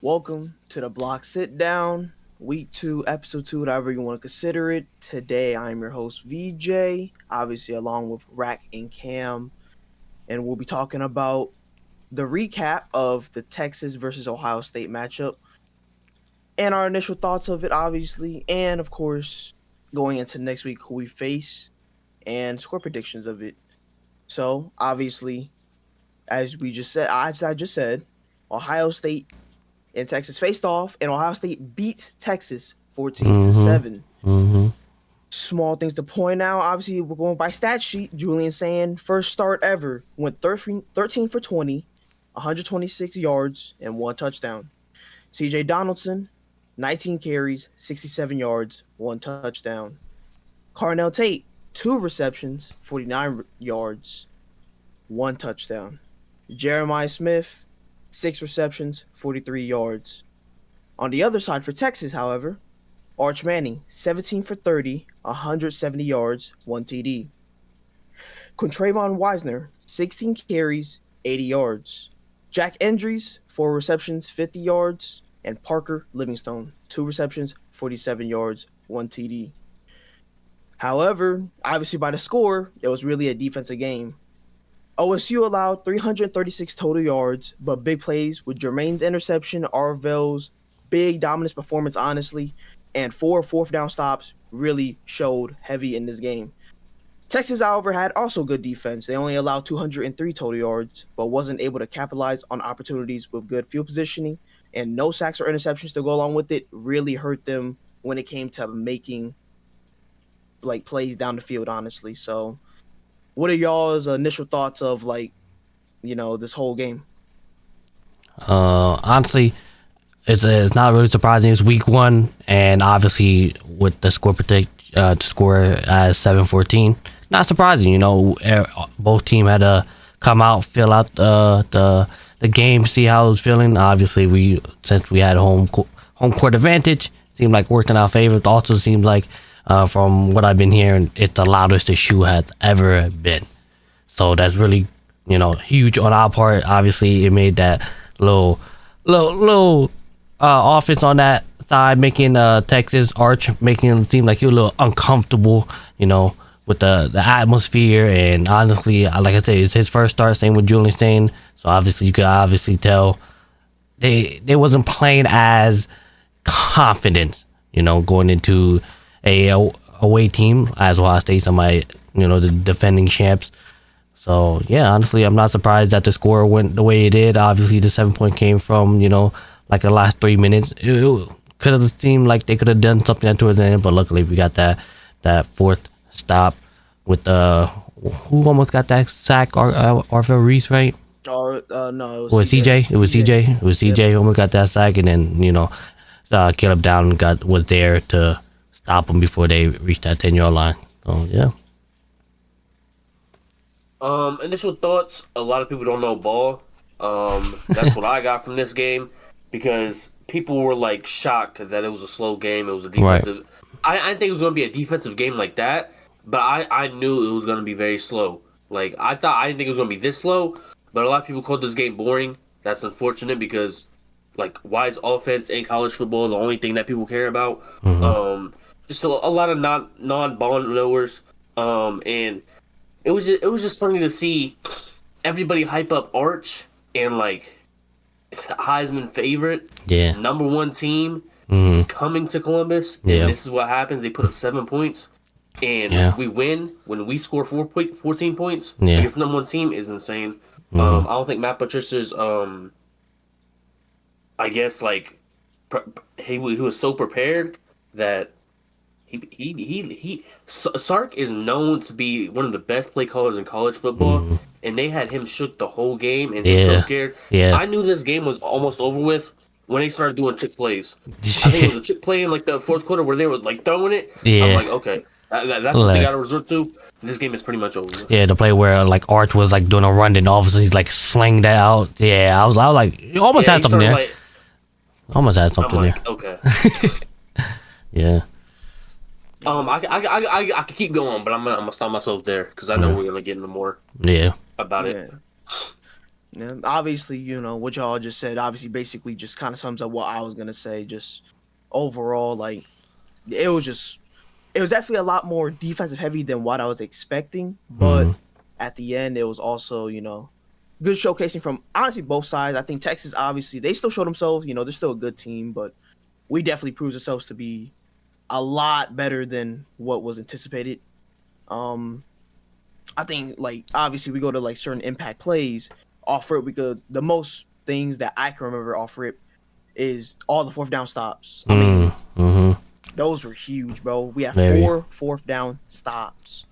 Welcome to the Block Sit Down, Week 2, Episode 2, whatever you want to consider it. Today, I'm your host, VJ, obviously, along with Rack and Cam, and we'll be talking about the recap of the Texas versus Ohio State matchup and our initial thoughts of it, obviously, and of course, going into next week, who we face and score predictions of it. So, obviously, as I just said, Ohio State and Texas faced off, and Ohio State beat Texas 14 to 7. Small things to point out. Obviously, we're going by stat sheet. Julian Sand, first start ever, went 13 for 20, 126 yards, and one touchdown. CJ Donaldson, 19 carries, 67 yards, one touchdown. Carnell Tate, 2 receptions, 49 yards, one touchdown. Jeremiah Smith, 6 receptions, 43 yards. On the other side for Texas, however, Arch Manning, 17 for 30, 170 yards, 1 TD. Quintrayvon Wisener, 16 carries, 80 yards. Jack Endries, 4 receptions, 50 yards. And Parker Livingstone, 2 receptions, 47 yards, 1 TD. However, obviously by the score, it was really a defensive game. OSU allowed 336 total yards, but big plays with Jermaine's interception, Arvell's big dominance performance, honestly, and 4 fourth down stops really showed heavy in this game. Texas, however, had also good defense. They only allowed 203 total yards, but wasn't able to capitalize on opportunities with good field positioning, and no sacks or interceptions to go along with it really hurt them when it came to making plays down the field, honestly. So what are y'all's initial thoughts of this whole game? Honestly, it's not really surprising. It's week 1, and obviously with the score as 7-14, not surprising. Both team had to come out, fill out the game, see how it was feeling. Obviously, since we had home court advantage, seemed like worked in our favor. It also seems like, from what I've been hearing, it's the loudest the shoe has ever been. So that's really, huge on our part. Obviously, it made that little offense on that side, making Texas Arch making it seem like he was a little uncomfortable, with the atmosphere. And honestly, like I said, it's his first start. Same with Julian Stain. So obviously, you could tell they wasn't playing as confident, going into a away team as Ohio State, somebody, the defending champs. So yeah, honestly, I'm not surprised that the score went the way it did. Obviously, the 7-point came from like the last 3 minutes. It could have seemed like they could have done something towards the end, but luckily we got that fourth stop with who almost got that sack, Arthur Reese, right? No, it was CJ. It was CJ. It was CJ Yep. who almost got that sack, and then Caleb Down was there to stop them before they reached that 10-yard line. So yeah. Initial thoughts. A lot of people don't know ball. That's what I got from this game, because people were like shocked that it was a slow game. It was a defensive. Right. I didn't think it was going to be a defensive game like that, but I knew it was going to be very slow. Like I didn't think it was going to be this slow, but a lot of people called this game boring. That's unfortunate because, like, why is offense in college football the only thing that people care about? Mm-hmm. Just a lot of non-ball knowers. And it was just funny to see everybody hype up Arch and like Heisman favorite, number 1 team, coming to Columbus. Yeah. And this is what happens. They put up 7 points, and we win when we score 14 points. Yeah. Against the number 1 team is insane. I don't think Matt Patricia's I guess like he was so prepared that Sark is known to be one of the best play callers in college football, and they had him shook the whole game, and he was so scared. Yeah. I knew this game was almost over with when they started doing chick plays. I think it was a chick play in like the fourth quarter where they were like throwing it. Yeah. I'm like, okay, that's what they got to resort to. This game is pretty much over with. Yeah, the play where like Arch was like doing a run, and all of a sudden he's like slinging that out. Yeah, I was like, you almost had something there. Almost had something there. Okay. Yeah. I could keep going, but I'm gonna stop myself there because I know we're gonna get into more. Yeah. About it. Yeah, obviously, what y'all just said, obviously, basically just kind of sums up what I was going to say. Just overall, like, it was definitely a lot more defensive heavy than what I was expecting. But at the end, it was also, good showcasing from honestly both sides. I think Texas, obviously, they still showed themselves. They're still a good team, but we definitely proved ourselves to be a lot better than what was anticipated. I think, like, obviously, we go to like certain impact plays. Off rip, the most things that I can remember off rip is all the fourth down stops. I mean, those were huge, bro. We have four fourth down stops,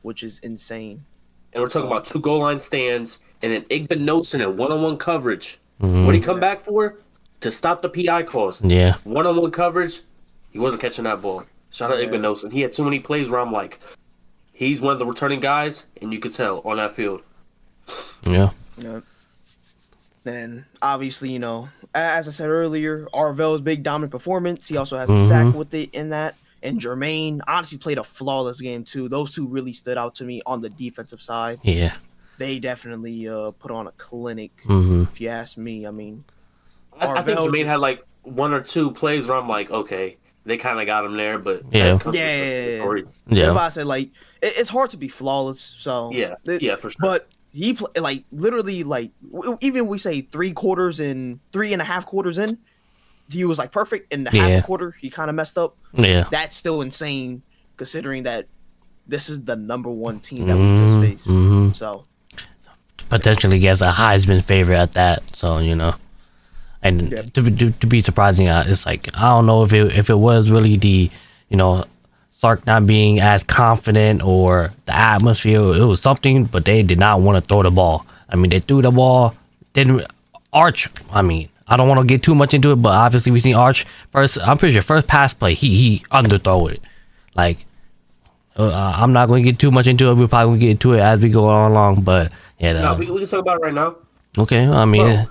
which is insane. And we're talking about 2 goal line stands and then Igbenogson in one-on-one coverage. What did he come back for? To stop the PI calls. Yeah. One-on-one coverage, he wasn't catching that ball. Shout out Igbenogson. He had too many plays where I'm like, he's one of the returning guys, and you could tell on that field. Yeah. Yeah. Then obviously, as I said earlier, Arvell's big dominant performance. He also has a sack with it in that. And Jermaine honestly played a flawless game too. Those two really stood out to me on the defensive side. Yeah. They definitely put on a clinic, if you ask me. I mean, I think Jermaine had like 1 or 2 plays where I'm like, okay, they kind of got him there, but yeah. I said, like, it's hard to be flawless. So yeah, for sure. But he like literally like even we say 3.5 quarters in, he was like perfect. In the half quarter, he kind of messed up. Yeah, that's still insane considering that this is the number 1 team that we just faced. So potentially gets a Heisman favorite at that. So and to be surprising, it's like I don't know if it was really the Sark not being as confident or the atmosphere. It was something, but they did not want to throw the ball. I mean, they threw the ball, didn't Arch. I mean, I don't want to get too much into it, but obviously we seen Arch first. I'm pretty sure first pass play he underthrow it. Like I'm not going to get too much into it. We're probably going to get into it as we go on along, but yeah. No, we can talk about it right now. Okay, I mean.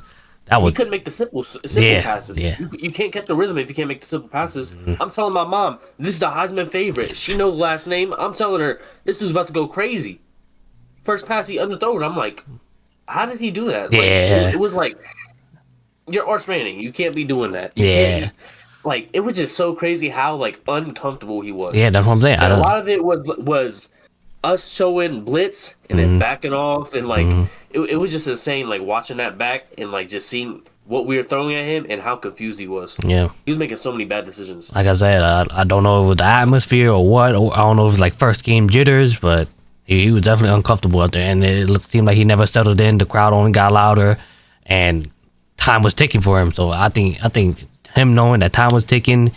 He couldn't make the simple passes. Yeah. You can't get the rhythm if you can't make the simple passes. I'm telling my mom, this is the Heisman favorite. She knows the last name. I'm telling her, this dude's about to go crazy. First pass, he underthrew it. I'm like, how did he do that? Yeah. Like, it was like, you're Arch Manning. You can't be doing that. Like, it was just so crazy how, like, uncomfortable he was. Yeah, that's what I'm saying. And a lot of it was us showing blitz and then backing off, and like it was just insane, like watching that back and like just seeing what we were throwing at him and how confused he was. Yeah, he was making so many bad decisions. Like I said, I don't know if it was the atmosphere or what, or I don't know if it was like first game jitters, but he was definitely uncomfortable out there, and it seemed like he never settled in. The crowd only got louder, and time was ticking for him. So I think him knowing that time was ticking,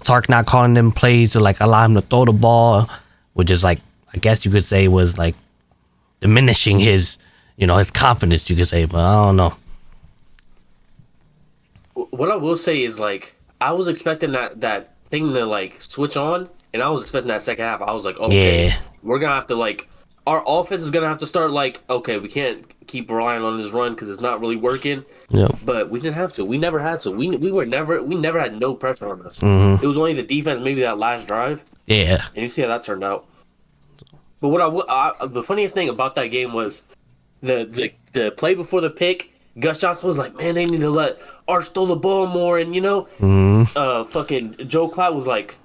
Sark not calling them plays to like allow him to throw the ball, which is like, I guess you could say was like diminishing his, his confidence, you could say, but I don't know. What I will say is like, I was expecting that thing to like switch on, and I was expecting that second half. I was like, okay, we're going to have to like, our offense is going to have to start like, okay, we can't keep relying on this run because it's not really working. Yep. But we didn't have to. We never had to. We never had no pressure on us. It was only the defense, maybe that last drive. Yeah. And you see how that turned out. But what the funniest thing about that game was the play before the pick. Gus Johnson was like, man, they need to let Arch throw the ball more. And, fucking Joe Cloud was like,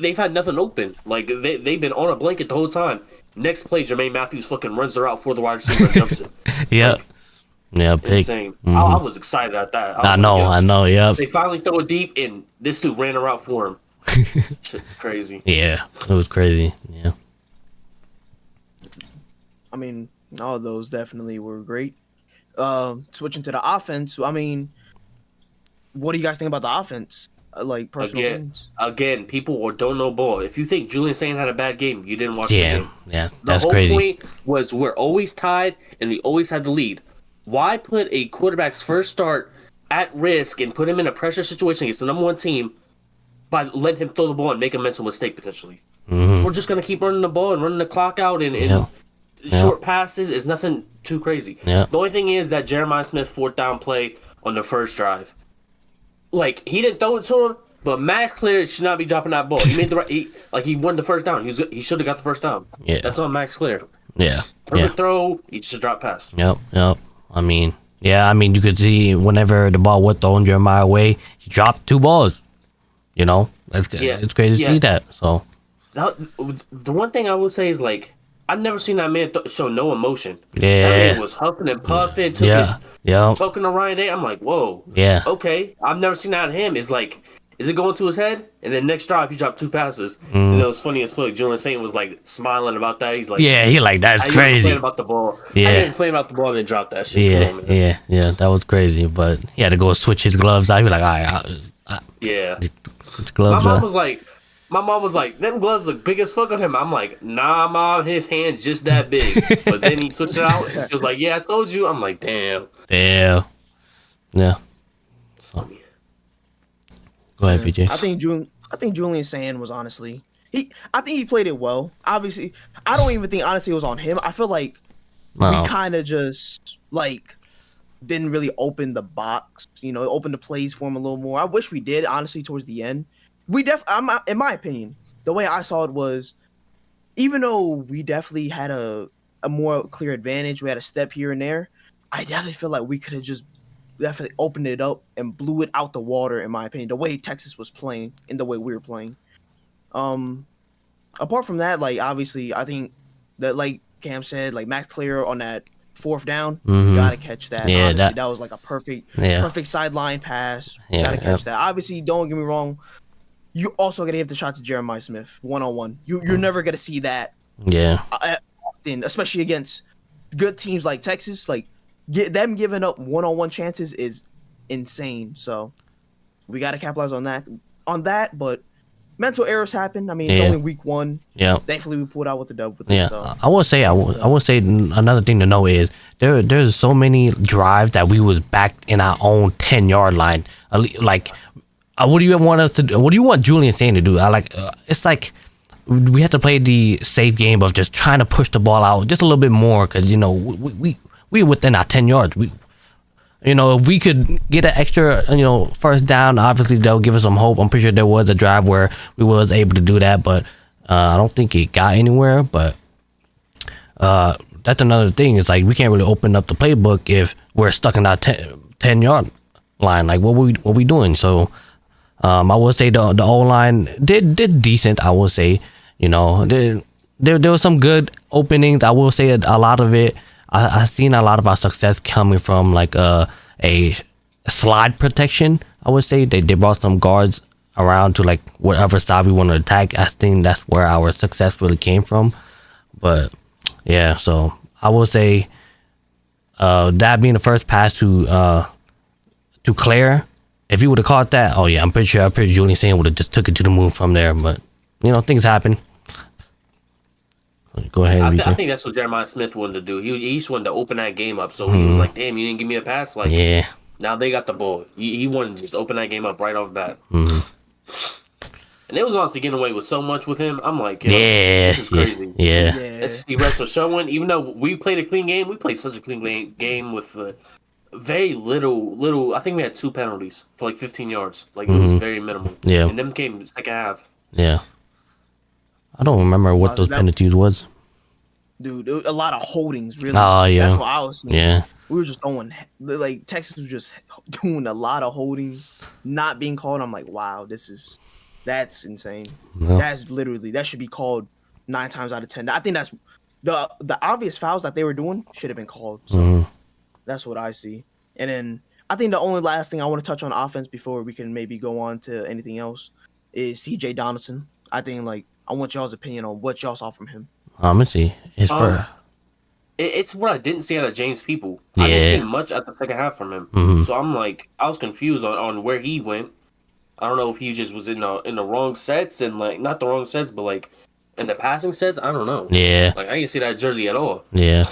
they've had nothing open. Like, they've been on a blanket the whole time. Next play, Jermaine Matthews fucking runs her out for the wide receiver and jumps it. Yeah. Like, yeah, pick. Insane. I was excited at that. I know, yep. They finally throw it deep, and this dude ran her out for him. Shit, crazy. Yeah, it was crazy. Yeah. I mean, all of those definitely were great. Switching to the offense, I mean, what do you guys think about the offense? Like personal games? Again, people don't know ball. If you think Julian Saint had a bad game, you didn't watch the game. Yeah, that's the whole crazy. point was we're always tied, and we always had the lead. Why put a quarterback's first start at risk and put him in a pressure situation against the number 1 team by letting him throw the ball and make a mental mistake potentially? We're just going to keep running the ball and running the clock out, and short passes is nothing too crazy. Yeah. The only thing is that Jeremiah Smith 4th down play on the first drive. Like, he didn't throw it to him, but Max Clear should not be dropping that ball. He made the right. He won the first down. He should have got the first down. Yeah. That's on Max Clear. Yeah. Perfect throw. He just dropped past. Yep. I mean, yeah, I mean, you could see whenever the ball was thrown Jeremiah way, he dropped 2 balls. You know, it's crazy to see that. So, now, the one thing I would say is like I've never seen that man show no emotion. yeah, That man was huffing and puffing, talking to Ryan Day. I'm like, whoa, yeah. okay. I've never seen that in him. It's like, is it going to his head? And then next drive, he dropped 2 passes. Mm. You know, it's funny as fuck. Julian Saint was like smiling about that. He's like, Yeah, he like that's I crazy. Playing about the ball. Yeah, I didn't play about the ball and then drop that shit. Yeah, that was crazy. But he had to go switch his gloves out. He was like, all right, yeah. Switch gloves. My mom was like, them gloves look big as fuck on him. I'm like, nah, mom, his hand's just that big. But then he switched it out. And he was like, yeah, I told you. I'm like, damn. Yeah. So, go ahead, VJ. I think Julian Sand was honestly I think he played it well. Obviously, I don't even think honestly it was on him. I feel like we kind of just like didn't really open the box, open the plays for him a little more. I wish we did honestly towards the end. In my opinion, the way I saw it was, even though we definitely had a more clear advantage, we had a step here and there. I definitely feel like we could have just definitely opened it up and blew it out the water. In my opinion, the way Texas was playing and the way we were playing. Apart from that, like obviously, I think that like Cam said, like Max Clear on that 4th down, you gotta catch that. Yeah, honestly, that was like a perfect sideline pass. You gotta catch that. Obviously, don't get me wrong. You also gotta give the shot to Jeremiah Smith 1-on-1. You're never gonna see that. Yeah. Often, especially against good teams like Texas, like them giving up 1-on-1 chances is insane. So we gotta capitalize on that. But mental errors happen. I mean, it's only week 1. Yeah. Thankfully, we pulled out with the dub with it. So. I will say another thing to know is there's so many drives that we was back in our own 10-yard line. Like, what do you want us to do? What do you want Julian Sand to do? It's like we have to play the safe game of just trying to push the ball out just a little bit more because we within our 10 yards. If we could get an extra, first down, obviously they'll give us some hope. I'm pretty sure there was a drive where we was able to do that, but I don't think it got anywhere. But that's another thing. It's like we can't really open up the playbook if we're stuck in our 10-yard line. Like what we doing? So I would say the O-line did decent. I will say, there was some good openings. I will say a lot of it. I seen a lot of our success coming from like a slide protection. I would say they brought some guards around to like whatever side we want to attack. I think that's where our success really came from. But yeah, so I would say that being the first pass to Claire, if he would have caught that, oh yeah, I'm pretty sure Julian Sand would have just took it to the moon from there. But things happen. Go ahead. I think that's what Jeremiah Smith wanted to do. He just wanted to open that game up. So he was like, "Damn, you didn't give me a pass." Like, yeah. Now they got the ball. He wanted to just open that game up right off the bat. Mm-hmm. And it was honestly getting away with so much with him. I'm like, this is crazy. Yeah. SEC refs were showing, even though we played a clean game, we played such a clean game with very little. I think we had 2 penalties for like 15 yards. Like, it was very minimal. Yeah. And them came the second half. Yeah. I don't remember what those penalties was. Dude, a lot of holdings, really. Oh, yeah. That's what I was seeing. Yeah. We were just throwing, like, Texas was just doing a lot of holdings, not being called. I'm like, wow, that's insane. Yeah. That should be called 9 times out of 10. I think that's the obvious fouls that they were doing should have been called. So that's what I see. And then I think the only last thing I want to touch on offense before we can maybe go on to anything else is CJ Donaldson. I think, like, I want y'all's opinion on what y'all saw from him. I'm gonna see. It's what I didn't see out of James People. I didn't see much at the second half from him. So I'm like, I was confused on where he went. I don't know if he just was in the wrong sets and like not the wrong sets, but like in the passing sets. I don't know. Yeah. Like I didn't see that jersey at all. Yeah.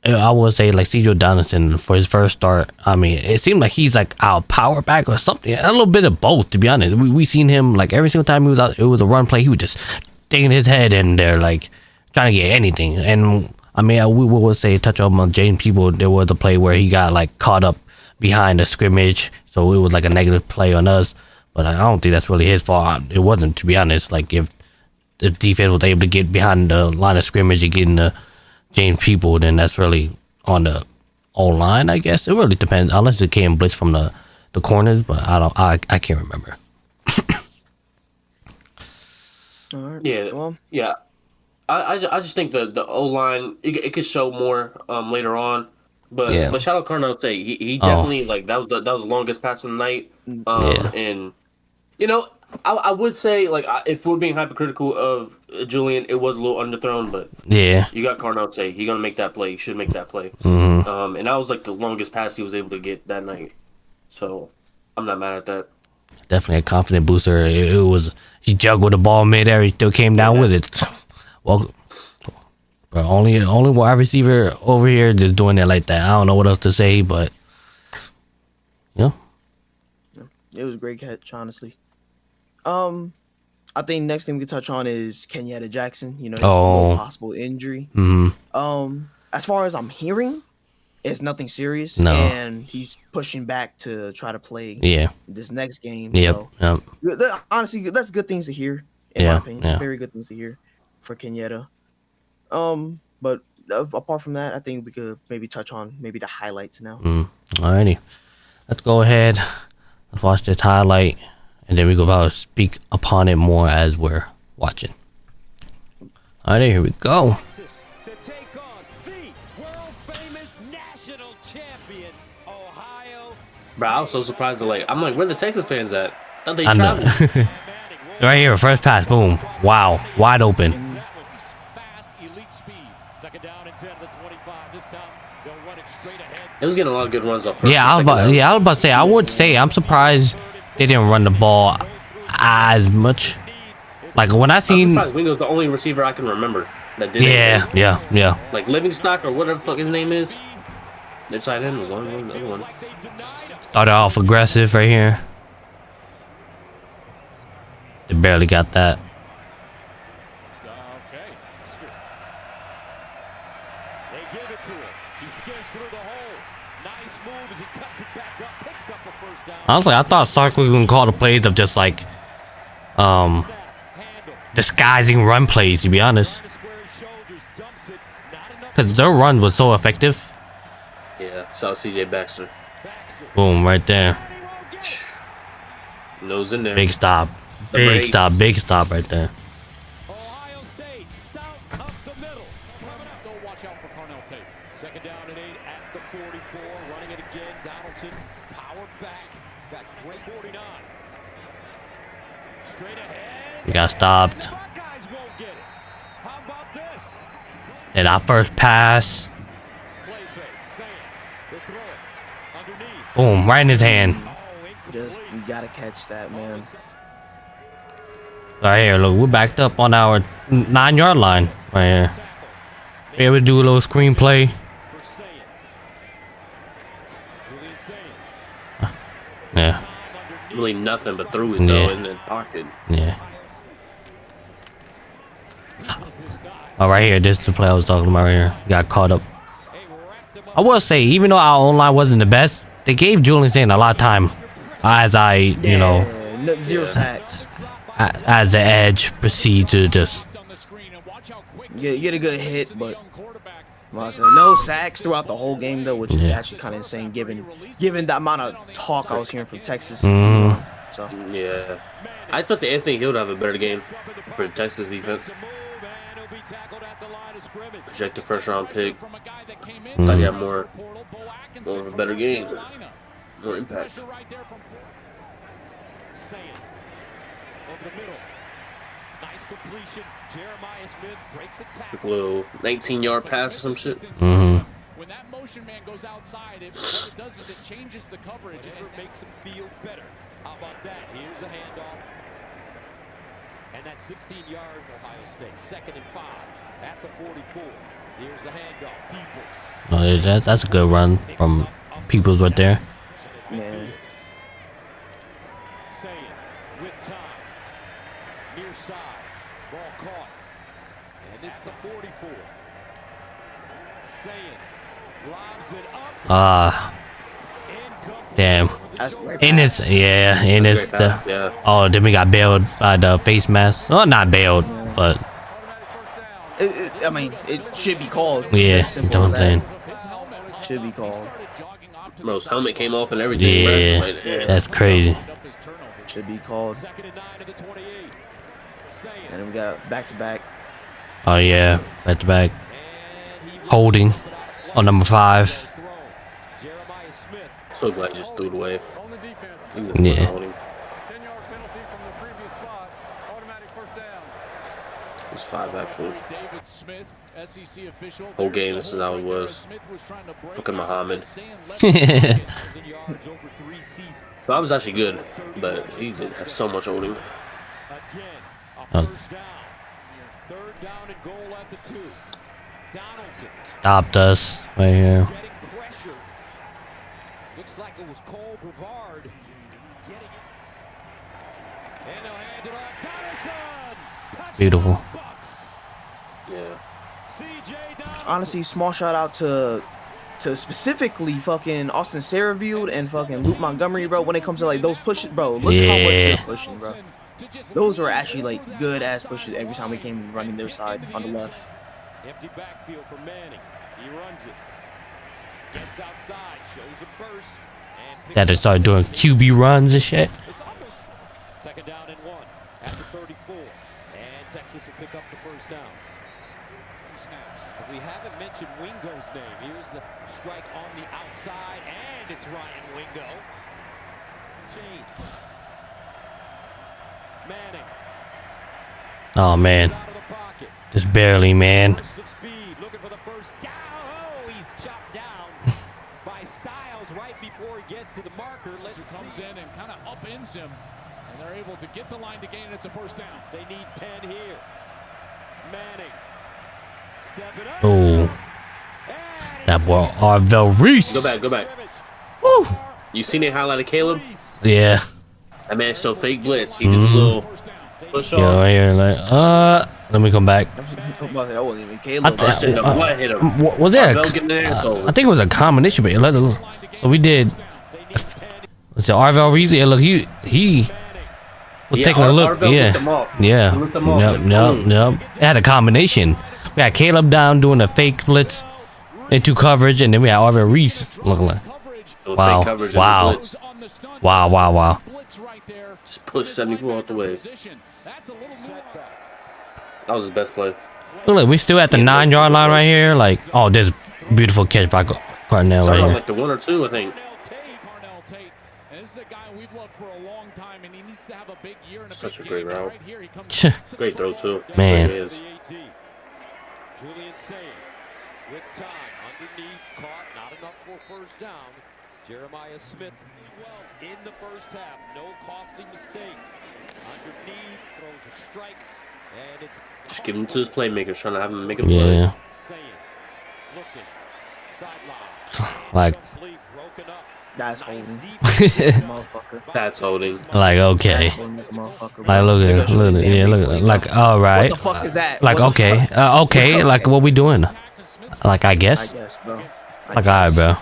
I would say like CJ Donaldson for his first start. I mean, it seemed like he's like our power back or something. A little bit of both, to be honest. We seen him like every single time he was out. It was a run play. He was just sticking his head in there, like trying to get anything. And I mean, we will say touch on James People. There was a play where he got like caught up behind the scrimmage, so it was like a negative play on us. But I don't think that's really his fault. It wasn't, to be honest. Like if the defense was able to get behind the line of scrimmage and get in the James People, then that's really on O-line, I guess. It really depends, unless it came blitz from the corners, but I can't remember. All right. Yeah, Well, yeah. I just think the O line it could show more later on, Yeah. but shout out Carnell Tate. He Oh. definitely like that was the longest pass of the night. Yeah. And you know I would say like if we're being hypercritical of Julian, it was a little underthrown, but Yeah. you got Carnell Tate. He gonna make that play. He should make that play. Mm-hmm. And that was like the longest pass he was able to get that night. So I'm not mad at that. Definitely a confident booster. It was, he juggled the ball midair. He still came down with it. Well, but only wide receiver over here just doing it like that. I don't know what else to say, but yeah. it was a great catch, honestly. I think next thing we can touch on is Kenyatta Jackson. You know, his possible injury. Mm-hmm. As far as I'm hearing, it's nothing serious. No. And he's pushing back to try to play this next game. Yep. So, honestly, that's good things to hear, in my opinion. Yeah. Very good things to hear for Kenyatta. But apart from that, I think we could maybe touch on maybe the highlights now. Alrighty. Let's go ahead. Let's watch this highlight, and then we go about to speak upon it more as we're watching. Alrighty, here we go. To take on the world-famous national champion, Ohio State. Bro, I was so surprised to I'm like, where the Texas fans at? I thought they I know. traveled. Right here, first pass, boom. Wow, wide open. Fast, elite speed. Second down and 10 to the 25. This time they'll run it straight ahead. It was getting a lot of good runs off. First Yeah, I was about to say. I would say I'm surprised they didn't run the ball as much. Like when I seen, Wingo's the only receiver I can remember that did. yeah. Like Livingstock or whatever the fuck his name is. Their tight end was one, the other one. Started off aggressive right here. They barely got that. Okay. They give it to him. He skims through the hole. Nice move as he cuts it back up, picks up a first down. Honestly, I thought Sark was gonna call the plays of just like, disguising run plays. To be honest, because their run was so effective. Yeah, shout out CJ Baxter. Boom, right there. Nose in there. Big stop. Big stop right there. Ohio State stout up the middle. Coming up, though, watch out for Carnell Tate. Second down and 8 at the 44. Running it again. Donaldson power back. He's got great 49. Straight ahead. We got stopped. The Buckeyes won't get it. How about this? And our first pass. Play fake. Sam. They throw it. Underneath. Boom, right in his hand. Just you gotta catch that, man. Right here, look, we're backed up on our 9-yard line right here. Be able to do a little screenplay. Yeah, Really nothing but threw it though in the pocket. yeah. Oh, right here, this is the play I was talking about right here. Got caught up. I will say, even though our own line wasn't the best, they gave Julian Sane a lot of time. As Zero sacks. As the edge proceed to just. You get a good hit, but no sacks throughout the whole game though, which is actually kind of insane given the amount of talk I was hearing from Texas. So Yeah, I expected Anthony Hill to have a better game for the Texas defense. Projected first round pick. Thought he had more of a better game, more impact. Over the middle. Nice completion. Jeremiah Smith breaks a tackle. Took a little 19-yard pass or some shit. When that motion man goes outside, what it does is it changes the coverage and it makes him feel better. How about that? Here's a handoff. And that 16-yard Ohio State. 2nd and 5 at the 44. Here's the handoff. Peoples. Oh, that's a good run from Peoples right there. man, With time. Near side. Ball caught. And this is the 44. Lobs it up. Damn. that's a great In pass. his, in his. Yeah. Oh, then we got bailed by the face mask. Oh, not bailed, but I mean, it should be called. yeah, As you simple know what I'm as saying. that. Should be called. Bro, his helmet came off and everything. Yeah, Bro. Like, that's crazy. Should be called. And then we got back to back. Oh yeah, back to back. Holding on number 5. So glad he just threw it away. He was Yeah. holding. It was 5 actually. Whole game, this is how it was. Fucking Muhammad. So I was actually good, but he did have so much holding. Oh. Stopped us right here. Looks like it was Cole Brevard getting it. And they'll hand it off. Donaldson! Beautiful. Yeah. Honestly, small shout out to specifically fucking Austin Saravield and fucking Luke Montgomery, bro. When it comes to like those pushes, bro, look how much they're pushing, bro. Those were actually like good ass pushes every time we came running their side on the left. Empty backfield for Manning. He runs it. Gets outside, shows a burst. That they started doing QB runs and shit. It's almost 2nd down and 1 after 34. And Texas will pick up the 1st down. 2 snaps. But we haven't mentioned Wingo's name. Here's the strike on the outside, and it's Ryan Wingo. Change. Manning. Oh man, Out of the pocket. just barely, man. Burst of speed, looking for the first down. Oh, he's chopped down by Styles right before he gets to the marker. Let's see. Comes in and kind of upends him, and they're able to get the line to gain. It's a 1st down. They need 10 here. Manning. Stepping up. Oh, that boy Arvell Reese. Go back, go back. Woo. You seen it highlighted Caleb? Yeah. That man showed fake blitz. He did a little push Yeah, off. right here, like, let me come back. That wasn't even Caleb. I Shit, the blood hit him. Was there? Arvell getting the asshole. I think it was a combination, but so we did. Let's see, Arvell Reese. Yeah, look, he was taking a look. Arvell Yeah, looked them off. yeah. He looked them off, Yep, like, yep, boom. yep. It had a combination. We had Caleb down doing a fake blitz into coverage, and then we had Arvell Reese looking like, It was Wow, fake coverage and wow. the blitz. wow. Just push 74 out the way. That's a little setback. That was his best play. Look, we still at the 9-yard line right here. Like, oh, there's beautiful catch by Carnell Started right on here. like the 1 or 2, I think. Carnell Tate. And this is a guy we've loved for a long time, and he needs to have a big year and a Such big a great game. route. Right here he comes Great throw too. Man. It is. Julian Saying with time underneath, caught, not enough for 1st down. Jeremiah Smith in the 1st half, no costly mistakes. Underneath, throws a strike, and it's Just give him to his playmakers, trying to have him make a play. Yeah, Saying, looking, sideline, like, complete, broken up. That's Nice holding. deep Motherfucker. That's holding. like okay. Holding like a motherfucker, Like, bro. They look, gonna show the yeah, damn look, replay, like, bro. all right. What the fuck is that? Like, What the okay, fuck? okay, like, what we doing? Like, I I guess. guess, bro. Like, all right, bro. national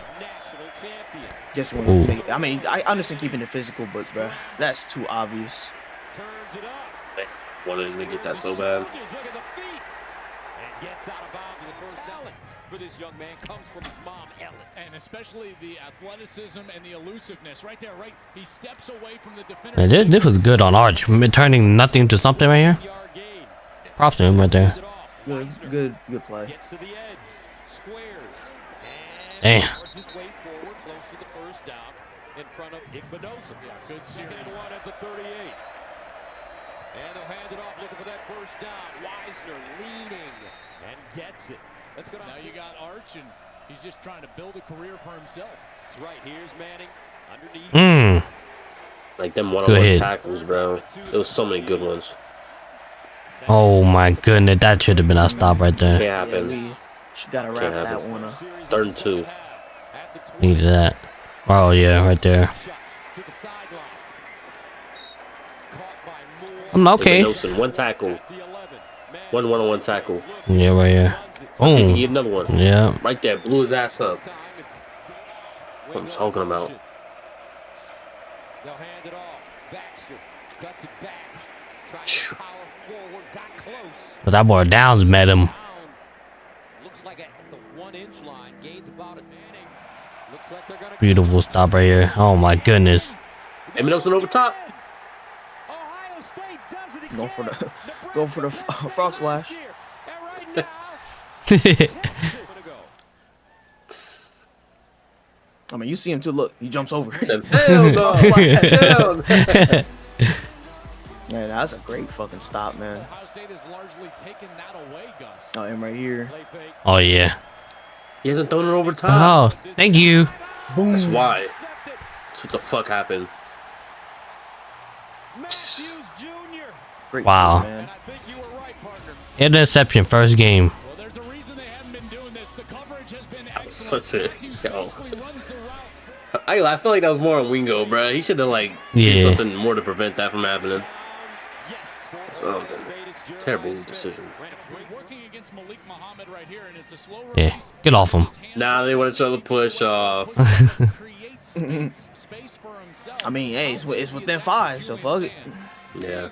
champion. Just Ooh. want to I mean, I understand keeping it physical, but bro, that's too obvious. Turns it up. Wanted him to get that so bad. Look at the feet. And gets out of bounds with the 1st down. For this young man comes from his mom, Ellen. and especially the athleticism and the elusiveness right there, right? He steps away from the defender. Man, this was good on Arch, turning nothing to something right here. Yard gain. Props to him right there. It off. Good play. Gets to the edge. Squares. Damn. And forces his way forward close to the 1st down in front of Igbenogza. Yeah, good 2nd and series. 1 at the 38. And they'll hand it off looking for that 1st down. Wisner leading and gets it. Let's go down. Now you got Arch, and he's just trying to build a career for himself. That's right. Here's Manning underneath. Like them Go one-on-one ahead. tackles, bro. There was so many good ones. Oh my goodness, that should have been our stop right there. Can't Yeah, happen. we gotta wrap Can't that happen. one up. 3rd and 2. Needed that. Oh yeah, right there. To the sideline. Caught by Moore. I'm okay. Nelson, 1 tackle. The 11. One one-on-one tackle. Yeah, right here. I think he Boom. get another one. Yeah. Right there, blew his ass up. This time it's What I'm talking about. They'll hand it off. Baxter cuts it back. Tries to power forward. Got close. But that boy Downs met him. Down. looks like at the 1-inch line, gains about it. Manning looks like they're gonna Beautiful stop right here. Oh my goodness. Emmitt Nelson over top. Ohio State does it again. Go for the frog splash. And right now, I mean, you see him too. Look, he jumps over. Said, hell no. Hell no. Man, that's a great fucking stop, man. Ohio State has largely taken that away, Gus. Oh, him right here. play fake. Oh yeah. He hasn't thrown it over top. Oh, thank you. Boom. That's why. Intercepted. That's what the fuck happened. Matthews Jr. Great Wow. play, man. And I think you were right, partner. Interception first game. Well, there's a reason they haven't been doing this. The coverage has been Such excellent. a Matthews yo. basically runs the route. I feel like that was more on Wingo, bro. He should have like did Yeah. something more to prevent that from happening. Yes. Something. Terrible decision. We're working against Malik Muhammad right here, and it's a slow Yeah, release. get off him. Nah, they want to show the push off. Creates space for himself. I mean, hey, it's within 5, so fuck it. Yeah.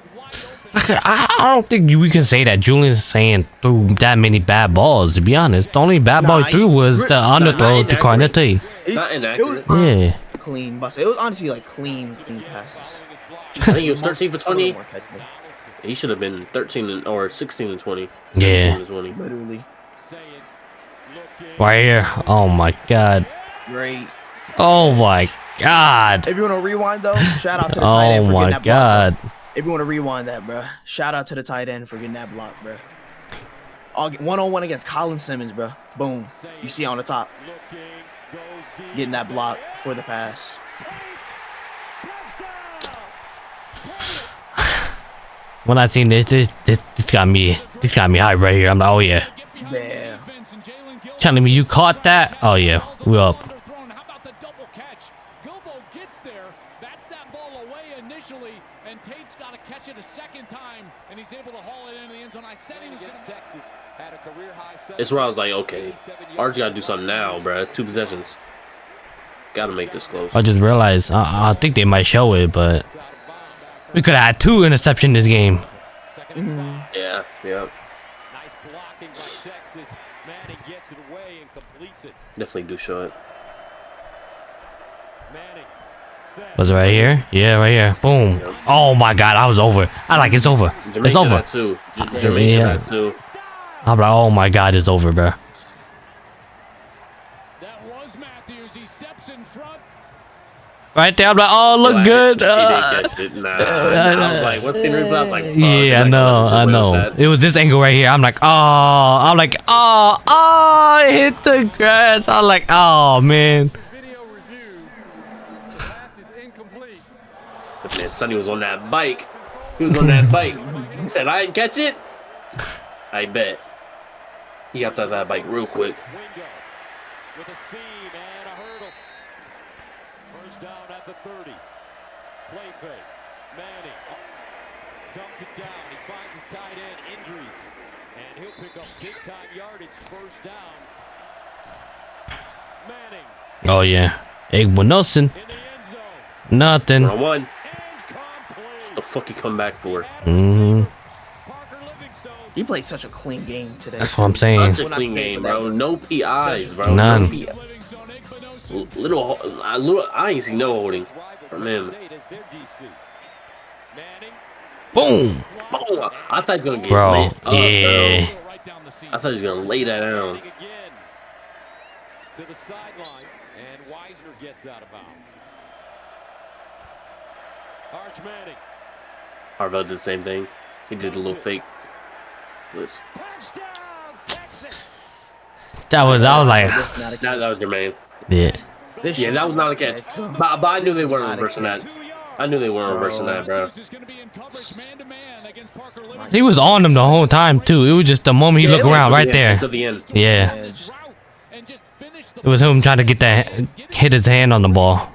I don't think we can say that Julian Sand threw that many bad balls. To be honest, the only bad ball he threw was the underthrow to Carnetti. Not It was inaccurate. Yeah. clean, but it was honestly like clean passes. I think he was 13 for Some of them 20. were catchable. He should have been 13 or 16 and 20. Yeah. 17 and 20. Literally. Right here. Oh my god. Great. Oh my god. If you want to rewind though, shout out to the tight Oh end for my getting that block. god. If you want to rewind that, bro, shout out to the tight end for getting that block, bro. One-on-one against Colin Simmons, bro. Boom. You see on the top, getting that block for the pass. When I seen this got me hyped right here. I'm like, oh yeah. Yeah. Telling me you caught that? Oh yeah, we up. How about the double catch? Gilbo gets there, bats that ball away initially, and Tate's got to catch it a second time, and he's able to haul it into the end zone. I said he was going to Texas had a career high. It's where I was like, okay, Arch got to do something now, bro. It's 2 possessions. Got to make this close. I just realized I think they might show it, but we could have had 2 interceptions this game. Yeah, yeah. Nice blocking by Texas. Manning gets it away and completes it. Definitely do show it. Manning. Was it right here? Yeah, right here. Boom. Yep. Oh my god, I was over. I like it's over. Jermaine It's should over. have too. Jermaine should have too. I'm like, oh my god, it's over, bro. That was Matthews. He steps in front. Right there, I'm like, oh, look Like, good. he didn't catch it. Nah. I was like, what's the replay? I was like, fuck, Yeah, I they're not know, gonna I do away know. with that. It was this angle right here. I'm like, it hit the grass. I'm like, oh man. Video review. The pass is incomplete. But man, Sonny was on that bike. He was on that bike. He said, I didn't catch it. I bet. He hopped out that bike real quick. Wingo with a seam and a hurdle. First down at the 30. Play fake. Manning dumps it down. He finds his tight end. Injuries. And he'll pick up big time yardage. First down. Manning Oh yeah. Egbo Nelson. in the end zone. Nothing. Round one. Incomplete. The fuck he come back for? hmm Parker Livingstone. He played such a clean game today. That's what I'm saying. Such a clean game, bro. No PIs, bro. None. No PIs. Little, I ain't see no holding from him. Boom. Oh, I thought he was gonna get Bro, lit up, yeah. bro. I thought he was gonna lay that down. Again to the sideline, and Wisner gets out of bounds. Arch Manning. Harvell did the same thing. He did a little fake blitz. Touchdown, Texas. I was like, That was Jermaine. yeah. Yeah, that was not a catch. But I knew they weren't reversing that. I knew they weren't reversing that, bro. He was on him the whole time too. It was just the moment he looked around right there. To the end. Yeah. It was him trying to get that hit his hand on the ball.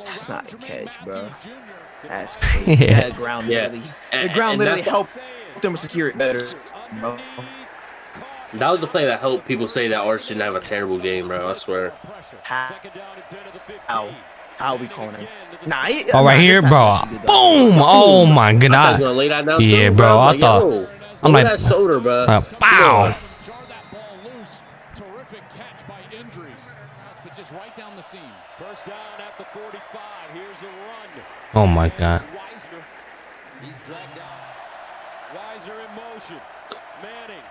That's not a catch, bro. That's crazy. Yeah. That ground Yeah. literally, And- the ground and literally that's- helped them secure it better, bro. That was the play that helped people say that Arch didn't have a terrible game, bro. I swear. How are we calling him? Nah, Oh, right here, bro. Boom! Oh my I thought he was goodness. gonna lay that down Yeah, too, bro, I Like, thought- yo, I'm look like- at that shoulder, bro. Pow! Oh my God. He's dragged down. Weiser in motion. Manning.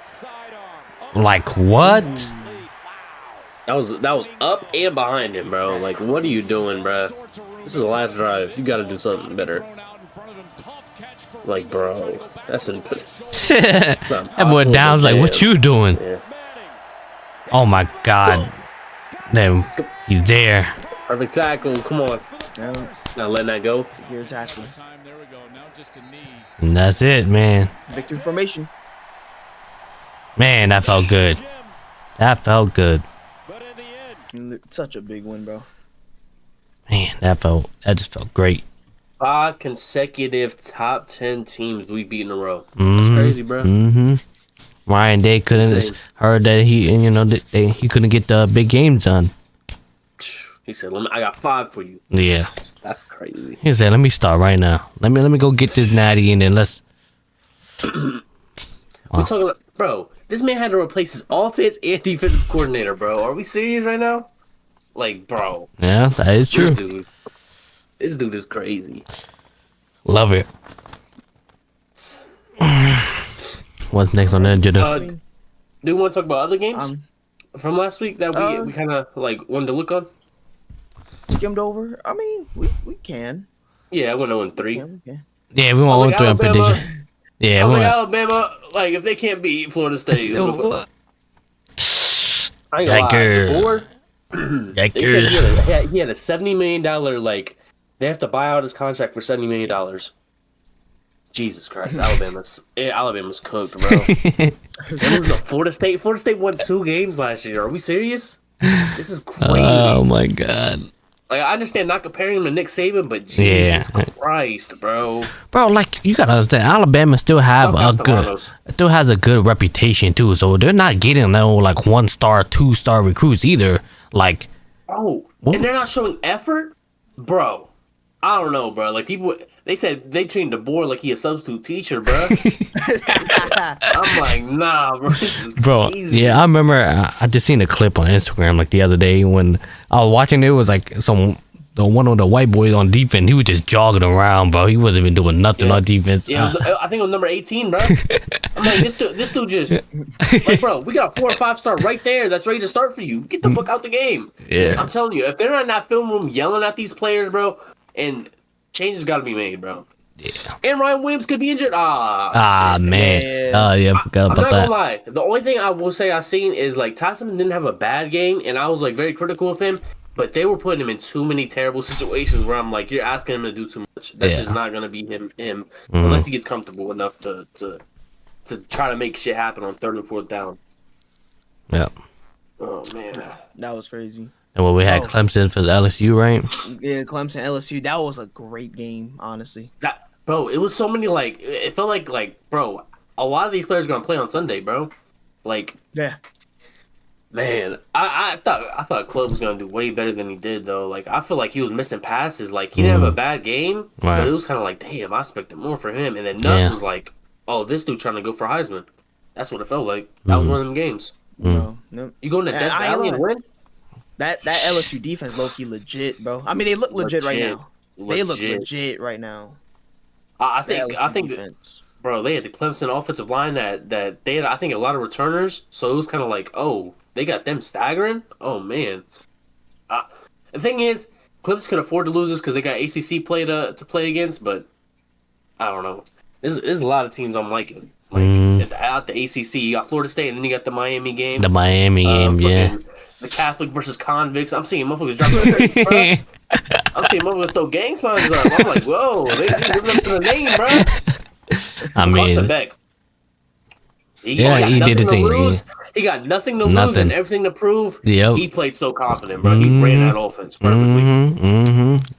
Sidearm. Like what? That was up and behind him, bro. Like, what are you doing, bro? This is the last drive. You got to do something better. Like, bro, that's That boy Down's like, what you doing? Yeah. Oh my God. Damn, he's there. Perfect tackle. Come on. Not letting that go. Secure tackle. And that's it, man. Victory formation. Man, that felt good. That felt good. Such a big win, bro. Man, that just felt great. 5 consecutive top 10 teams we beat in a row. That's crazy, bro. Ryan Day couldn't heard that he couldn't get the big games done. He said, I got 5 for you. Yeah. That's crazy. He said, let me start right now. Let me go get this natty and then let's. We're talking about, bro, this man had to replace his offense and defensive coordinator, bro. Are we serious right now? Like, bro. Yeah, that is true. This dude is crazy. Love it. What's next on the agenda? Do you want to talk about other games from last week that we kind of like wanted to look on? Skimmed over. I mean, we can. Yeah, I went 0-3. Yeah, we want 1-3 on prediction. Yeah, we Alabama. Like, if they can't beat Florida State, I ain't gonna lie. He had a $70 million, like, they have to buy out his contract for $70 million. Jesus Christ, Alabama's cooked, bro. Florida State won 2 games last year. Are we serious? This is crazy. Oh my God. Like, I understand not comparing him to Nick Saban, but Jesus Christ, bro. Bro, like, you gotta understand, Alabama still has a good reputation too. So they're not getting no like 1-star, 2-star recruits either. Like, and they're not showing effort, bro. I don't know, bro. Like, people, they said they trained DeBoer like he a substitute teacher, bro. I'm like, nah, bro. This is crazy. Yeah, I remember I just seen a clip on Instagram like the other day when I was watching. It was like one of the white boys on defense. He was just jogging around, bro. He wasn't even doing nothing on defense. Yeah, I think it was number 18, bro. I'm like, this dude just like, bro. We got 4 or 5-star right there. That's ready to start for you. Get the fuck out the game. Yeah, I'm telling you, if they're not in that film room yelling at these players, bro, and changes got to be made, bro. Yeah. And Ryan Williams could be injured. Man. Oh yeah, I forgot about that. I'm not gonna lie. The only thing I will say I seen is like Tyson didn't have a bad game, and I was like very critical of him. But they were putting him in too many terrible situations where I'm like, you're asking him to do too much. That's just not gonna be him unless he gets comfortable enough to try to make shit happen on 3rd and 4th down. Yeah. Oh man, that was crazy. And when we had Clemson for the LSU, right? Yeah, Clemson LSU. That was a great game, honestly. Bro, it was so many, like, it felt like, bro, a lot of these players are gonna play on Sunday, bro. Like, yeah, man, I thought Club was gonna do way better than he did, though. Like, I feel like he was missing passes. Like, he didn't have a bad game, but it was kind of like, damn, I expected more for him. And then Nuss was like, oh, this dude trying to go for Heisman. That's what it felt like. That was one of them games. No. You go into Death Valley and win. That LSU defense low key legit, bro. I mean, they look legit right now. They look legit right now. I think, defense. Bro, they had the Clemson offensive line that they had. I think a lot of returners, so it was kind of like, oh, they got them staggering. Oh man. The thing is, Clemson can afford to lose this because they got ACC play to play against, but I don't know. There's a lot of teams I'm liking. Like out the ACC, you got Florida State, and then you got the Miami game. The Miami game, yeah. The Catholic versus convicts. I'm seeing motherfuckers drop their bro. I'm seeing motherfuckers throw gang signs up. I'm like, whoa, they living up to the name, bro. I mean, Beck. He did the thing. He got nothing to lose and everything to prove. Yep. He played so confident, bro. He ran that offense perfectly.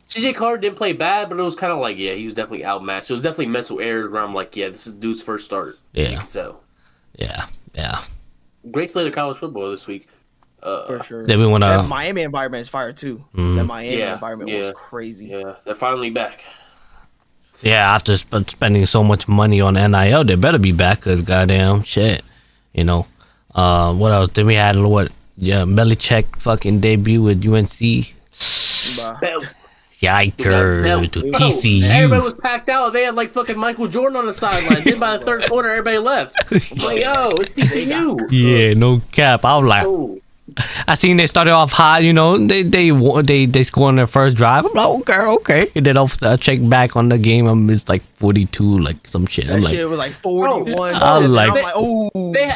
CJ Carter didn't play bad, but it was kind of like, yeah, he was definitely outmatched. It was definitely mental error where I'm like, yeah, this is dude's first start. Yeah. You can tell. Yeah. Great slate of college football this week. For sure. Then we want that Miami environment is fire too. That Miami environment was crazy. Yeah, they're finally back. Yeah, after spending so much money on NIL, they better be back because goddamn shit, you know. What else? Then we had Belichick fucking debut with UNC. Yikers to TCU. Everybody was packed out. They had like fucking Michael Jordan on the sideline. Then by the third quarter, everybody left. I'm like, yo, it's TCU. Yeah, no cap. I was like, I seen they started off hot. You know, they scored on their first drive. I'm like, okay. And then I check back on the game. It's like 42, like some shit. That I'm like, shit was like 41. I'm like, oh, They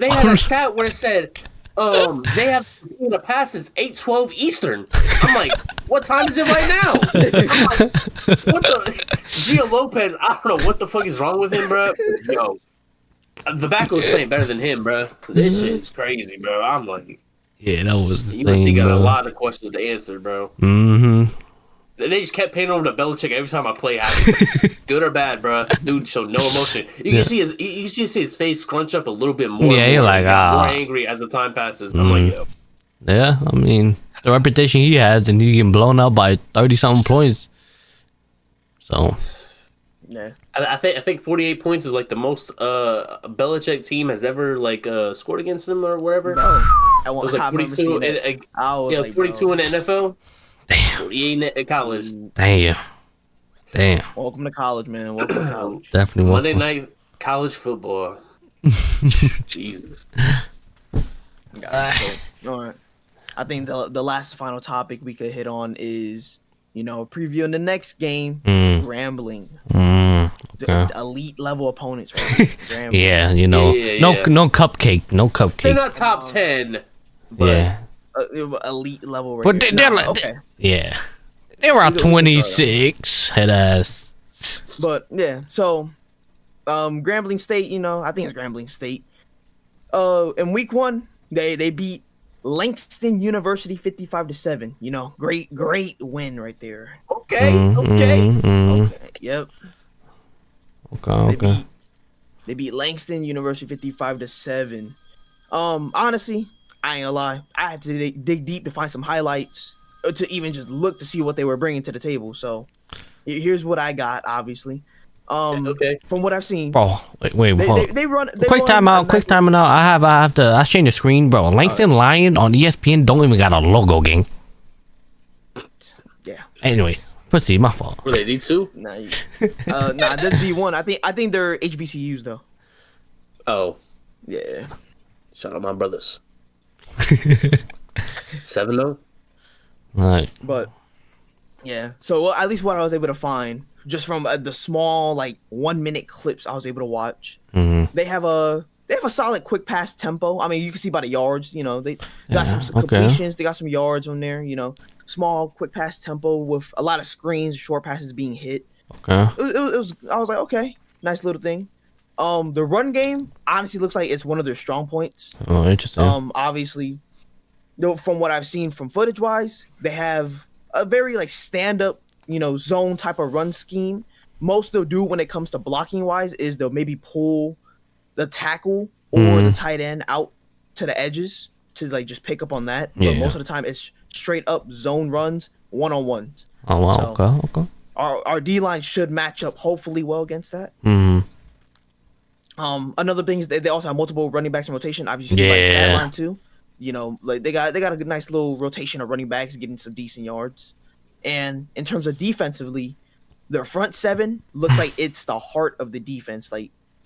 had a stat where it said, they have the passes 8:12 Eastern. I'm like, what time is it right now? I'm like, what the Gio Lopez? I don't know what the fuck is wrong with him, bro. Yo, the back was playing better than him, bro. This shit's crazy, bro. I'm like, yeah, that was the you thing, got bro. a lot of questions to answer, bro. Mm-hmm. They just kept painting over to Belichick every time I play happened. Good or bad, bro. Dude showed no emotion. You can see his face scrunch up a little bit more. Yeah, you're like, more angry as the time passes. I'm like, yo. Yeah, I mean, the reputation he has, and he getting blown out by 30-something points. So, yeah. I think 48 points is like the most a Belichick team has ever like scored against them or whatever. Bro, it was like 42. 42 in the NFL. damn. 48 in college. Damn. Welcome to college, man. Welcome to college. Definitely. Monday night college football. Jesus. All right. I think the last final topic we could hit on is, previewing the next game, Grambling. Okay. Elite level opponents, right? Yeah, Yeah. no cupcake, no They're cupcake. not top 10. But Yeah, elite level. Right but here. they're Nah, like, okay. yeah, they were at 26 head ass. But yeah, so Grambling State, I think it's Grambling State. In week 1, they beat Langston University 55-7. Great win right there. okay. Okay. Yep. Okay. They beat Langston University 55-7. Honestly, I ain't gonna lie. I had to dig deep to find some highlights to even just look to see what they were bringing to the table. So here's what I got. Obviously, Okay. from what I've seen, Bro, wait, hold on. they run. Quick time out. I have to. I changed the screen, bro. Langston Lion on ESPN don't even got a logo, gang. Yeah. Anyways, proceed. My fault. Were they D2? Nah, that's D1. I think they're HBCUs though. Oh. Yeah. Shout out my brothers. 7-0? All right. But yeah, so at least what I was able to find just from the small 1-minute clips I was able to watch, they have a solid quick pass tempo. I mean, you can see by the yards, they got some completions, they got some yards on there. Small quick pass tempo with a lot of screens, short passes being hit. Okay. It was I was like, okay, nice little thing. The run game honestly looks like it's one of their strong points. Oh, interesting. Obviously, from what I've seen from footage wise, they have a very stand up, zone type of run scheme. Most they'll do when it comes to blocking wise is they'll maybe pull the tackle or the tight end out to the edges to just pick up on that. But most of the time it's straight up zone runs, 1-on-ones. Oh wow. So, Okay. Our D line should match up hopefully well against that. Another thing is they also have multiple running backs in rotation. Obviously, by the stat line too. They got a good, nice little rotation of running backs getting some decent yards. And in terms of defensively, their front 7 looks like it's the heart of the defense.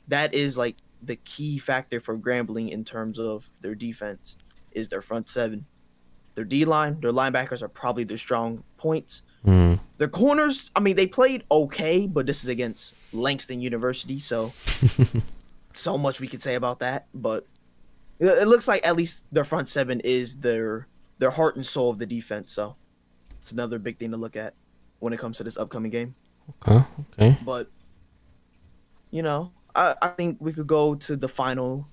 That is the key factor for Grambling in terms of their defense is their front 7. Their D line, their linebackers are probably their strong points. Their corners, I mean, they played okay, but this is against Langston University, so much we could say about that. But it looks like at least their front 7 is their heart and soul of the defense. So it's another big thing to look at when it comes to this upcoming game. Okay. But I think we could go to the final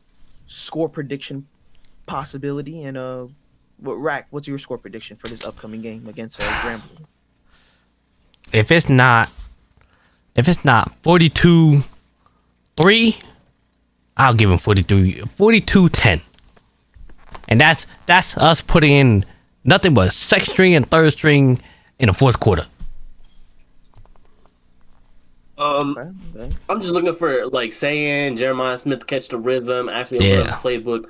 score prediction possibility. And Rack, what's your score prediction for this upcoming game against Grambling? If it's not 42-3, I'll give him 42-10. And that's us putting in nothing but second string and third string in the fourth quarter. Okay. I'm just looking for saying Jeremiah Smith to catch the rhythm, actually open up the playbook.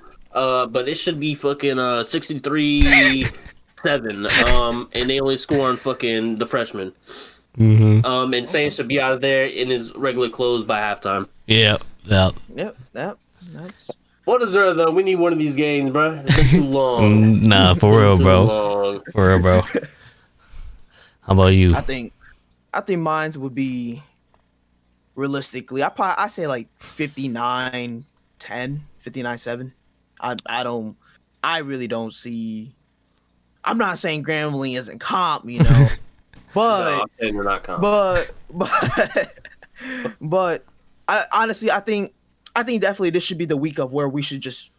But it should be fucking 63-7 7. And they only score on fucking the freshman. Mm-hmm. And Saints should be out of there in his regular clothes by halftime. Yeah. Yep. That's What is there though? We need one of these games, bro. It's been too long. Nah, for real, bro. Long. For real, bro. How about you? I think mine would be realistically. I say like 59-10, 59-7. I really don't see. I'm not saying Grambling isn't comp, you know, but No, I'm saying they're not comp. but I honestly I think definitely this should be the week of where we should just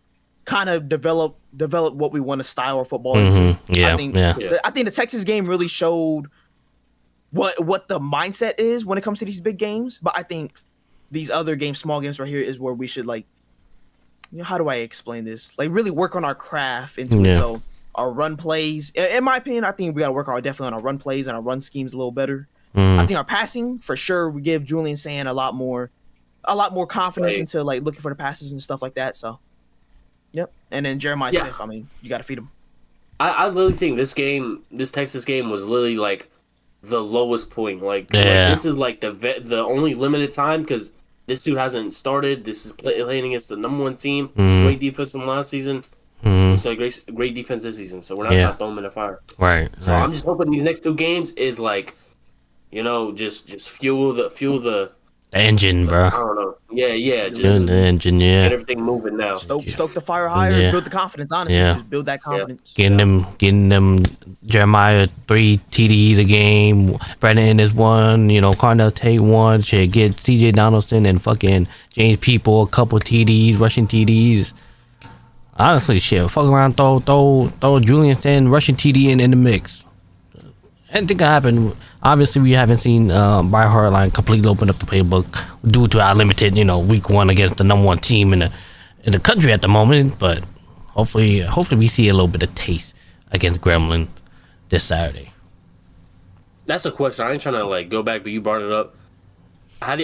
kind of develop what we want to style our football into. Yeah, I think the Texas game really showed what the mindset is when it comes to these big games. But I think these other games, small games right here, is where we should like, you know, how do I explain this? Like really work on our craft into it. So our run plays, in my opinion, I think we got to work definitely on our run plays and our run schemes a little better. I think our passing for sure, we give Julian Sand a lot more confidence into like looking for the passes and stuff like that. So, yep. And then Jeremiah Smith, I mean, you got to feed him. I literally think this Texas game was literally like the lowest point. Like this is like the only limited time because this dude hasn't started. This is playing against the number 1 team. Great defense from last season. So great defense this season. So we're not trying to throw them in the fire. Right. So I'm just hoping these next 2 games is like, you know, just fuel the engine, bro. I don't know. Yeah. Just the engine, get everything moving now. Stoke the fire higher, build the confidence, honestly. Just build that confidence. Getting them Jeremiah 3 TDs a game, Brennan is 1, you know, Carnell Tate 1, shit, get CJ Donaldson and fucking James People a couple TDs, rushing TDs. Honestly, shit, fuck around, throw Julian Sand rushing TD in the mix. Anything can happen. Obviously, we haven't seen Brian Hartline completely open up the playbook due to our limited, you know, week 1 against the number 1 team in the country at the moment. But hopefully we see a little bit of taste against Gremlin this Saturday. That's a question. I ain't trying to like go back, but you brought it up. How do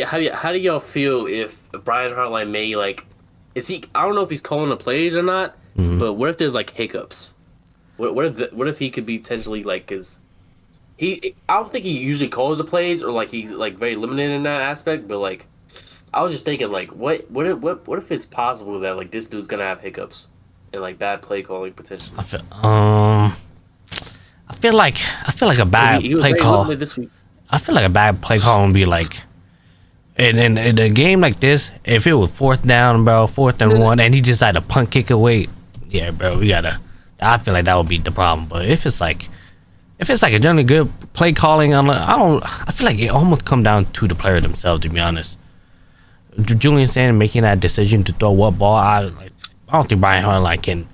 y'all feel if Brian Hartline may like? Is he? I don't know if he's calling the plays or not. But what if there's like hiccups? What if he could be potentially like because. I don't think he usually calls the plays or like he's like very limited in that aspect, but like I was just thinking like what if it's possible that like this dude's gonna have hiccups and like bad play calling potentially. I feel like a bad play call this week. I feel like a bad play call would be like in a game like this, if it was 4th down, bro, 4th and 1 and he decided to punt kick away, yeah, bro, I feel like that would be the problem. But if it's like a generally good play calling, I feel like it almost come down to the player themselves, to be honest. Julian Sand making that decision to throw what ball, I don't think Brian Hartline can,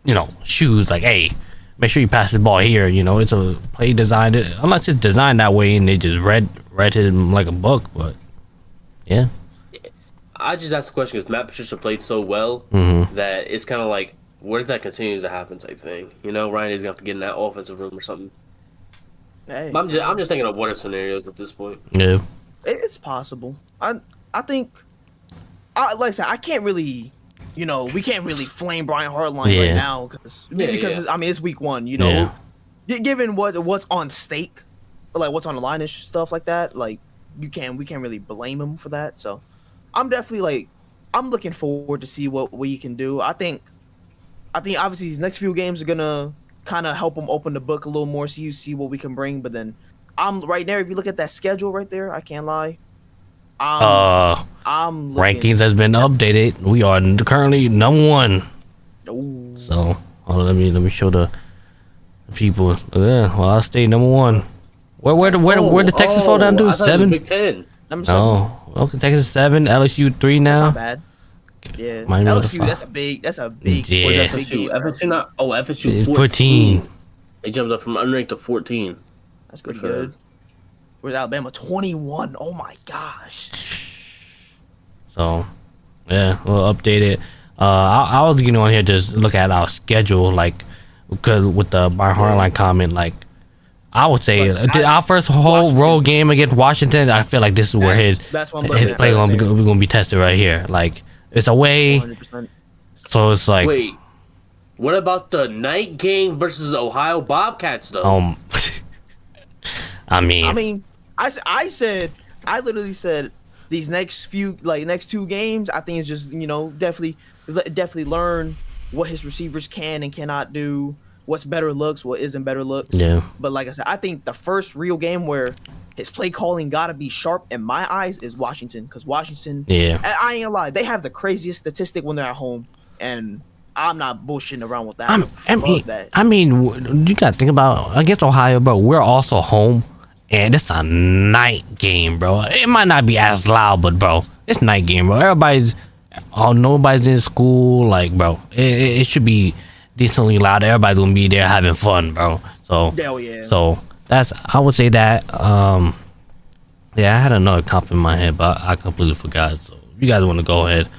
you know, choose like, hey, make sure you pass the ball here. You know, it's a play designed, unless it's designed that way and they just read him like a book. But yeah, I just asked the question because Matt Patricia played so well that it's kind of like, what if that continues to happen type thing? You know, Ryan is going to have to get in that offensive room or something. Hey, I'm just thinking of what if scenarios at this point. Yeah, it's possible. I think, like I said, I can't really, you know, we can't really flame Brian Hartline right now because I mean it's week 1. You know, given what's on stake, or like what's on the line and stuff like that, like we can't really blame him for that. So I'm definitely like I'm looking forward to see what we can do. I think obviously these next few games are gonna kind of help them open the book a little more, so you see what we can bring. But then I'm right there. If you look at that schedule right there, I can't lie. I'm rankings has been updated. We are currently number 1. Ooh. So let me show the people. Well, I'll stay number 1. Where the Texas fall down to? 7. Big 10. Number 7. Oh, okay. Texas 7. LSU 3 now. That's not bad. Yeah, Miami LSU. That's a big. Yeah. FSU 14. They jumped up from unranked to 14. That's pretty good. Where's Alabama? 21. Oh my gosh. So, yeah, we'll update it. I was getting on here to look at our schedule, like, because with the Brian Hartline comment, like, I would say our first whole road game against Washington, I feel like this is where his play gonna be tested right here. Like, it's away, 100%. So it's like, wait, What about the night game versus Ohio Bobcats, though? I mean, I literally said these next two games, I think it's just, definitely learn what his receivers can and cannot do, what's better looks, what isn't better looks. Yeah. But like I said, I think the first real game where his play calling gotta be sharp in my eyes is Washington, because Washington, Yeah. I ain't gonna lie, they have the craziest statistic when they're at home, and I'm not bullshitting around with that. I mean, you gotta think about against Ohio, bro. We're also home, and it's a night game, bro. It might not be as loud, but bro, it's night game, bro. Nobody's in school, like, bro. It should be decently loud. Everybody's gonna be there having fun, bro. So, yeah. So I would say that. Yeah, I had another comp in my head, but I completely forgot. So, if you guys want to go ahead.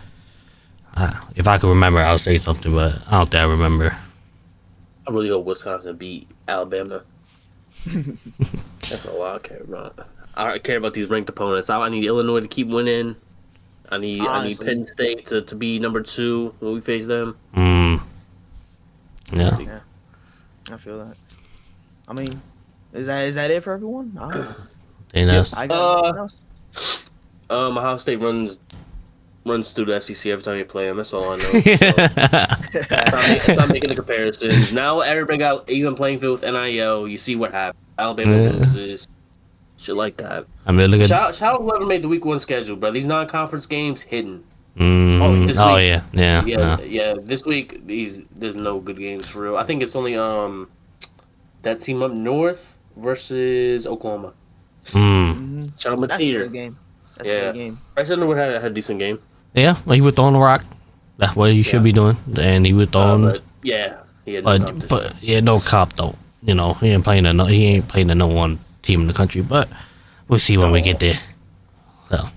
If I could remember, I'll say something, but I don't think I remember. I really hope Wisconsin beat Alabama. That's all I care about. I care about these ranked opponents. I need Illinois to keep winning. I need Penn State to be number 2 when we face them. Yeah. I feel that. I mean, is that it for everyone? I got else. Ohio State runs through the SEC every time you play them. That's all I know. So, stop making the comparisons. Now everybody got even playing field with NIL. You see what happens. Alabama loses. Shit like that. I mean, look at shout out whoever made the week 1 schedule, bro. These non-conference games hidden. This week, yeah. This week, there's no good games for real. I think it's only that team up north versus Oklahoma. Shout out That's a Mateer. good game. That's a good game. Bryce Underwood had a decent game. Yeah, he was throwing the rock. That's what you should be doing, and he was throwing. He had no competition. But yeah, no cop though. You know, he ain't playing the number 1 team in the country. But we'll see when we get there. So,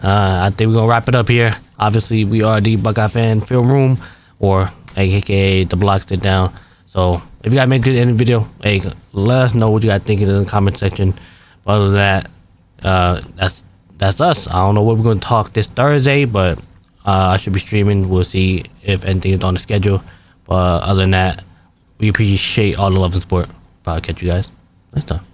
I think we're gonna wrap it up here. Obviously, we are the Buckeye Fan Film Room, or aka the Block Sit Down. So, if you guys made it to the end of the video, hey, let us know what you guys think in the comment section. But other than that, that's us. I don't know what we're going to talk this Thursday, but I should be streaming. We'll see if anything is on the schedule. But other than that, we appreciate all the love and support. Probably catch you guys next time.